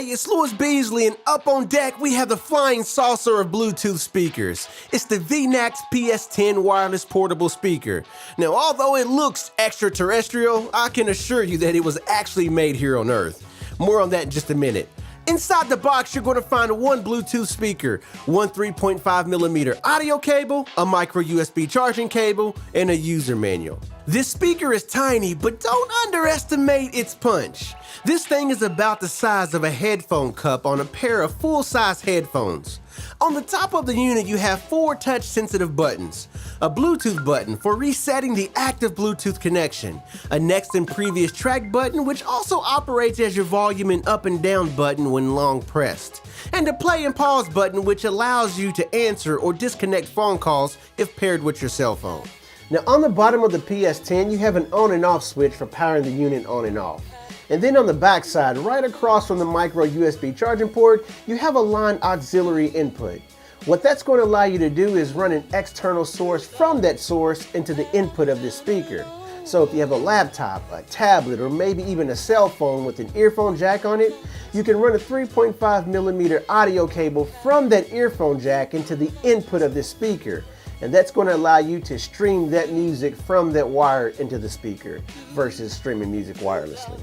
Hey, it's Beasley, and up on deck we have the flying saucer of Bluetooth speakers. It's the Veenax PS-10 wireless portable speaker. Now, although it looks extraterrestrial, I can assure you that it was actually made here on Earth. More on that in just a minute. Inside the box, you're going to find one Bluetooth speaker, one 3.5mm audio cable, a micro USB charging cable, and a user manual. This speaker is tiny, but don't underestimate its punch. This thing is about the size of a headphone cup on a pair of full-size headphones. On the top of the unit, you have 4 touch-sensitive buttons. A Bluetooth button for resetting the active Bluetooth connection. A next and previous track button, which also operates as your volume and up and down button when long pressed. And a play and pause button, which allows you to answer or disconnect phone calls if paired with your cell phone. Now, on the bottom of the PS-10, you have an on and off switch for powering the unit on and off. And then on the back side, right across from the micro USB charging port, you have a line auxiliary input. What that's going to allow you to do is run an external source from that source into the input of this speaker. So if you have a laptop, a tablet, or maybe even a cell phone with an earphone jack on it, you can run a 3.5mm audio cable from that earphone jack into the input of this speaker. And that's going to allow you to stream that music from that wire into the speaker versus streaming music wirelessly.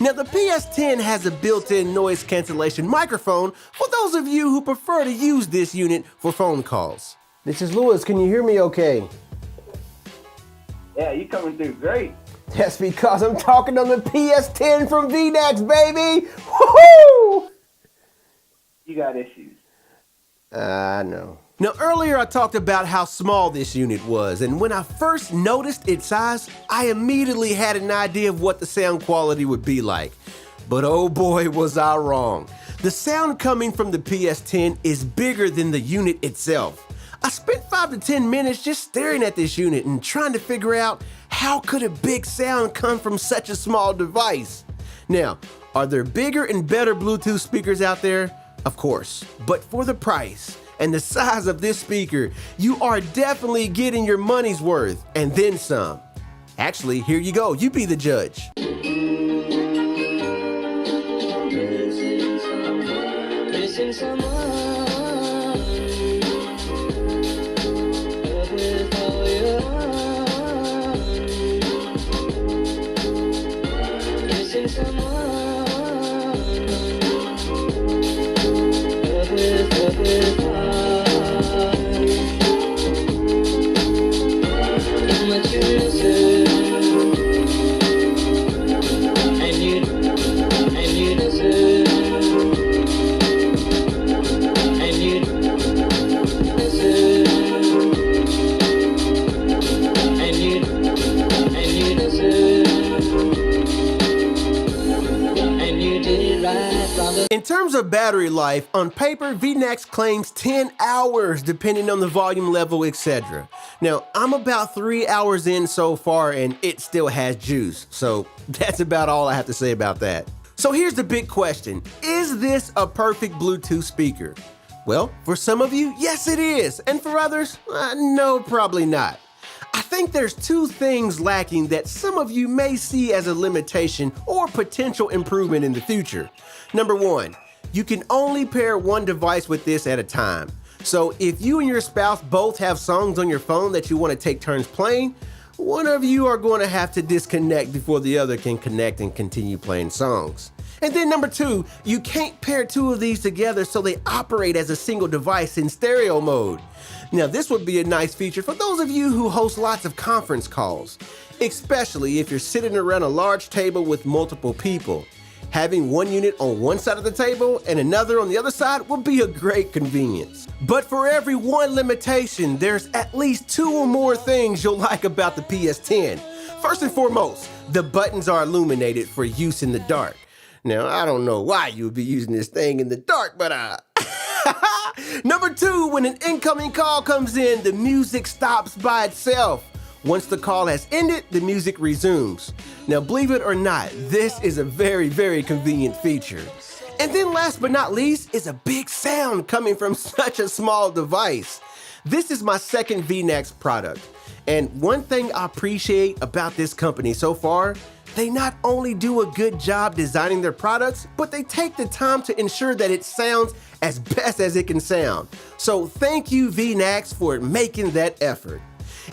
Now, the PS-10 has a built-in noise cancellation microphone for those of you who prefer to use this unit for phone calls. This is Lewis. Can you hear me okay? Yeah, you coming through great. That's because I'm talking on the PS-10 from Veenax, baby! Woohoo! You got issues. I know. Now, earlier I talked about how small this unit was, and when I first noticed its size, I immediately had an idea of what the sound quality would be like. But oh boy, was I wrong. The sound coming from the PS-10 is bigger than the unit itself. I spent 5 to 10 minutes just staring at this unit and trying to figure out how could a big sound come from such a small device. Now, are there bigger and better Bluetooth speakers out there? Of course, but for the price and the size of this speaker, you are definitely getting your money's worth and then some. Actually, here you go, you be the judge. In terms of battery life, on paper, Veenax claims 10 hours depending on the volume level, etc. Now, I'm about 3 hours in so far and it still has juice, so that's about all I have to say about that. So here's the big question, is this a perfect Bluetooth speaker? Well, for some of you, yes it is, and for others, no, probably not. I think there's 2 things lacking that some of you may see as a limitation or potential improvement in the future. Number 1, you can only pair one device with this at a time. So if you and your spouse both have songs on your phone that you want to take turns playing, one of you are going to have to disconnect before the other can connect and continue playing songs. And then number 2, you can't pair 2 of these together so they operate as a single device in stereo mode. Now, this would be a nice feature for those of you who host lots of conference calls, especially if you're sitting around a large table with multiple people. Having one unit on one side of the table and another on the other side would be a great convenience. But for every one limitation, there's at least 2 or more things you'll like about the PS-10. First and foremost, the buttons are illuminated for use in the dark. Now, I don't know why you would be using this thing in the dark, but Number 2, when an incoming call comes in, the music stops by itself. Once the call has ended, the music resumes. Now, believe it or not, this is a very, very convenient feature. And then last but not least is a big sound coming from such a small device. This is my second Veenax product. And one thing I appreciate about this company so far, They not only do a good job designing their products, but they take the time to ensure that it sounds as best as it can sound. So thank you, Veenax, for making that effort.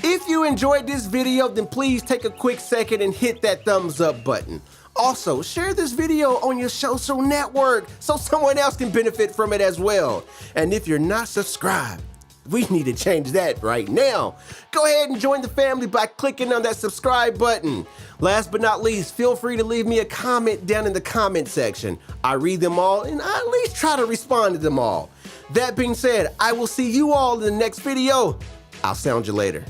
If you enjoyed this video, then please take a quick second and hit that thumbs up button. Also, share this video on your social network so someone else can benefit from it as well. And if you're not subscribed, we need to change that right now. Go ahead and join the family by clicking on that subscribe button. Last but not least, feel free to leave me a comment down in the comment section. I read them all and I at least try to respond to them all. That being said, I will see you all in the next video. I'll sound you later.